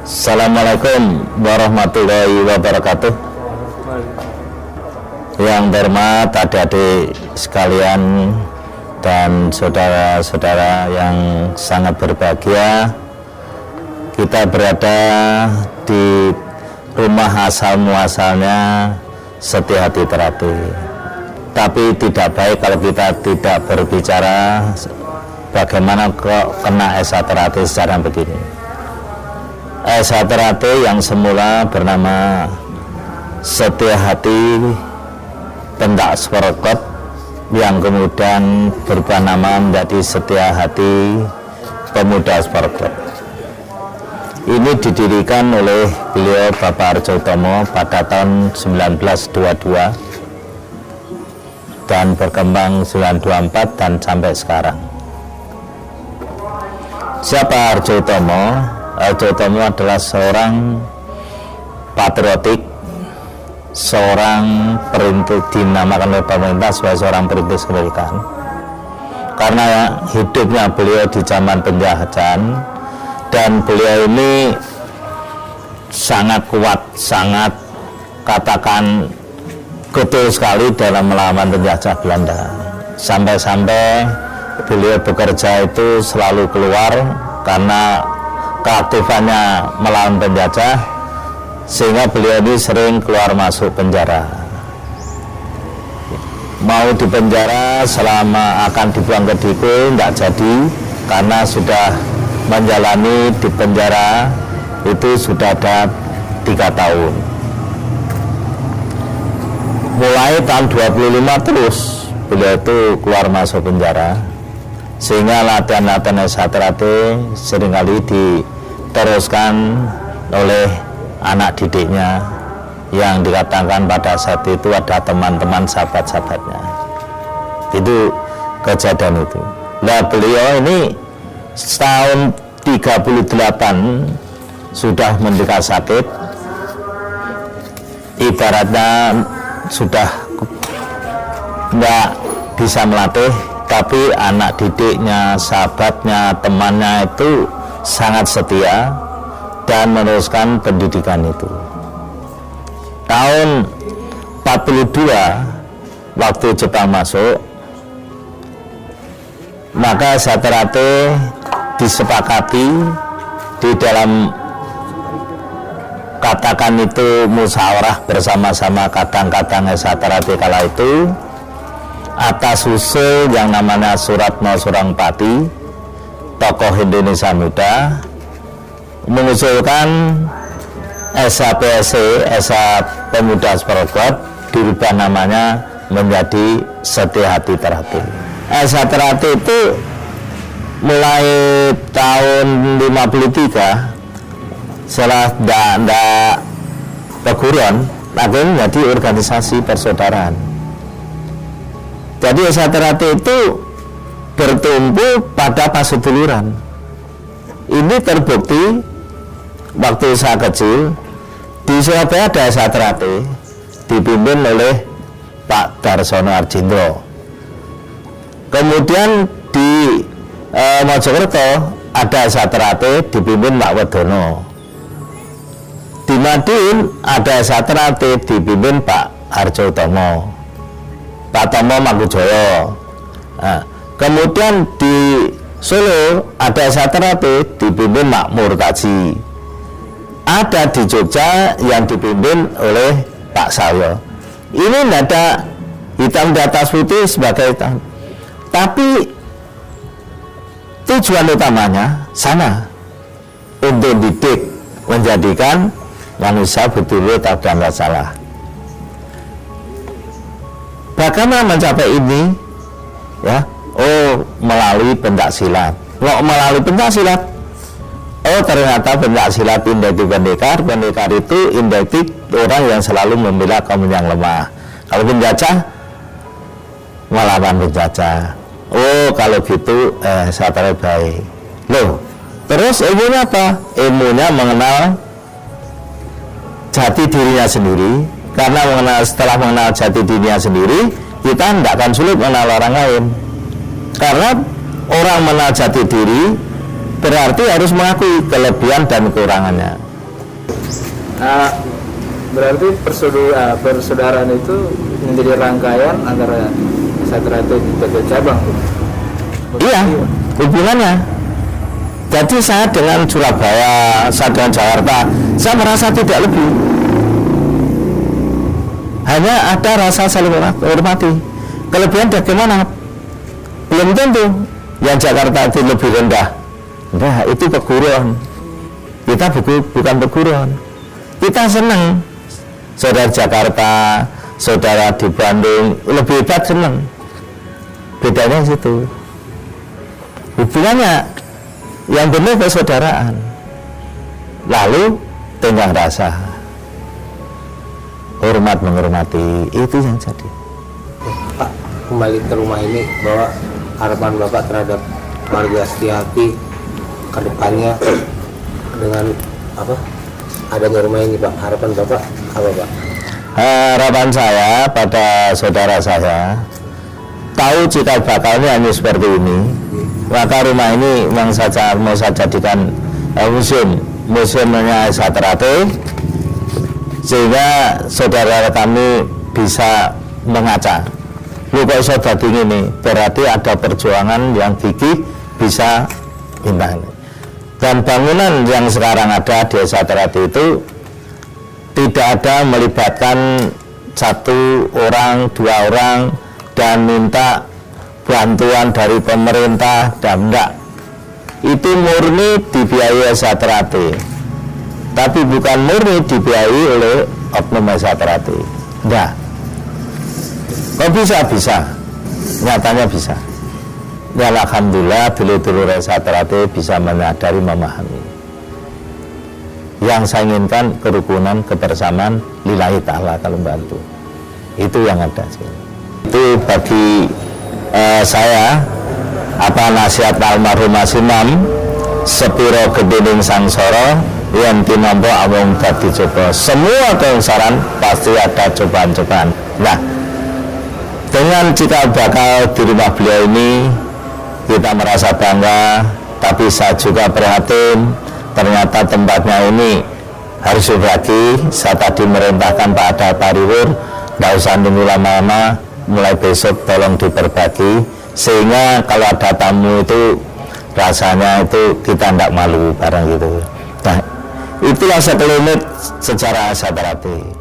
Assalamualaikum warahmatullahi wabarakatuh. Yang terhormat adik-adik sekalian dan saudara-saudara yang sangat berbahagia, kita berada di rumah asal muasalnya Setia Hati Terapi. Tapi tidak baik kalau kita tidak berbicara bagaimana kok kena Esa Terapi secara begini. Esa Terapi yang semula bernama Setia Hati Pendak Sporokot, yang kemudian berubah nama menjadi Setia Hati Pemuda Sporokot. Ini didirikan oleh beliau Bapak Arjo Utomo pada tahun 1922 dan berkembang 1924 dan sampai sekarang. Siapa Arjo Utomo? Arjo Utomo adalah seorang patriotik, seorang perintis, dinamakan oleh pemerintah sebagai seorang perintis kemerdekaan, karena hidupnya beliau di zaman penjajahan, dan beliau ini sangat kuat, sangat katakan getol sekali dalam melawan penjajah Belanda. Sampai-sampai beliau bekerja itu selalu keluar karena keaktifannya melawan penjajah, sehingga beliau ini sering keluar masuk penjara. Mau di penjara selama akan dibuang ke Diku tidak jadi, karena sudah menjalani di penjara itu sudah ada 3 tahun. Mulai tahun 25 terus beliau itu keluar masuk penjara, sehingga latihan-latihan Esa Terapi seringkali diteruskan oleh anak didiknya yang dikatakan pada saat itu ada teman-teman sahabat-sahabatnya. Itu kejadian itu. Nah, beliau ini setahun 38 sudah menderita sakit, ibaratnya sudah tidak bisa melatih, tapi anak didiknya, sahabatnya, temannya itu sangat setia dan meneruskan pendidikan itu. Tahun 42 waktu Jepang masuk, maka Esa Terapi disepakati di dalam katakan itu musyawarah bersama-sama kadang-kadang Esa Terapi kala itu, atas usul yang namanya Suratno Surangpati, tokoh Indonesia muda, mengusulkan SAPSC, Esa Pemuda Sporokot, dirubah namanya menjadi Setia Hati Terapi. Esa Terapi itu mulai tahun 53 setelah tidak perguruan akhirnya menjadi organisasi persaudaraan. Jadi Esa Terapi itu bertumpu pada paseduluran. Ini terbukti waktu saya kecil di Surabaya ada Esa Terapi dipimpin oleh Pak Darsono Arjindro. Kemudian di Mojokerto ada Esa Terapi dipimpin Pak Wedono. Di Madiun ada Esa Terapi dipimpin Pak Arjo Utomo, Pak Tomo Mangkujoyo. Nah, kemudian di Solo ada Esa Terapi dipimpin Mak Murtaji. Ada di Jogja yang dipimpin oleh Pak Sayo. Ini tidak ada hitam di atas putih sebagai hitam, tapi tujuan utamanya sama, untuk didik, menjadikan manusia betul-betul tahu dan tidak salah. Bagaimana mencapai ini? Ya, melalui pencaksilat. Melalui pencaksilat, ternyata pencaksilat indektif pendekar. Pendekar itu indektif orang yang selalu membela kaum yang lemah. Kalau penjajah, melawan penjajah. Kalau gitu saya tarik baik. Loh, terus ilmunya apa? Ilmunya mengenal jati dirinya sendiri. Karena setelah mengenal jati dirinya sendiri, kita tidak akan sulit mengenal orang lain. Karena orang mengenal jati diri berarti harus mengakui kelebihan dan kekurangannya. Berarti persaudaraan itu menjadi rangkaian antara Satrate dan cabang. Iya, hubungannya. Jadi saya dengan Surabaya, saya dengan Jakarta, saya merasa tidak lebih. Hanya ada rasa saling hormati. Kelebihan bagaimana? Belum tentu. Yang Jakarta itu lebih rendah. Nah, itu keguruan. Kita bukan keguruan. Kita senang. Saudara Jakarta, saudara di Bandung, lebih hebat senang. Bedanya situ. Hubungannya yang benar persaudaraan, lalu tenggang rasa, hormat menghormati, itu yang jadi. Pak, kembali ke rumah ini, bahwa harapan Bapak terhadap keluarga Setiati ke depannya dengan apa adanya rumah ini, Pak, harapan Bapak apa, Pak? Harapan saya pada saudara saya, tahu cikal bakalnya hanya seperti ini, maka rumah ini memang mau saya jadikan museumnya Satrate, sehingga saudara kami bisa mengaca. Lu kok iso dadi ngene, berarti ada perjuangan yang gigih bisa indah. Dan bangunan yang sekarang ada di Satrate itu tidak ada melibatkan satu orang, dua orang dan minta bantuan dari pemerintah, dan enggak. Itu murni dibiayai Satrate, tapi bukan murni dibiayai oleh oknum Satrate. Enggak. Kok bisa? Nyatanya bisa. Ya alhamdulillah, dulur-dulur Satrate bisa menyadari, memahami. Yang saya inginkan kerukunan, kebersamaan, lillahi ta'ala kalau bantu. Itu yang ada sih. Itu bagi saya nasihat almarhum Mas Imam, sepiro gedening sangsara yen tinampa awong dadi coba. Semua keungsaran pasti ada cobaan-cobaan. Nah, dengan cikal bakal di rumah beliau ini kita merasa bangga, tapi saya juga prihatin ternyata tempatnya ini harus berbagi. Saya tadi merintahkan Pak Ada Pariwur, nggak usah nunggu lama-lama, mulai besok tolong diperbagi, sehingga kalau ada tamu itu rasanya itu kita tidak malu barang gitu. Nah, itulah sekelumit sejarah Satrate.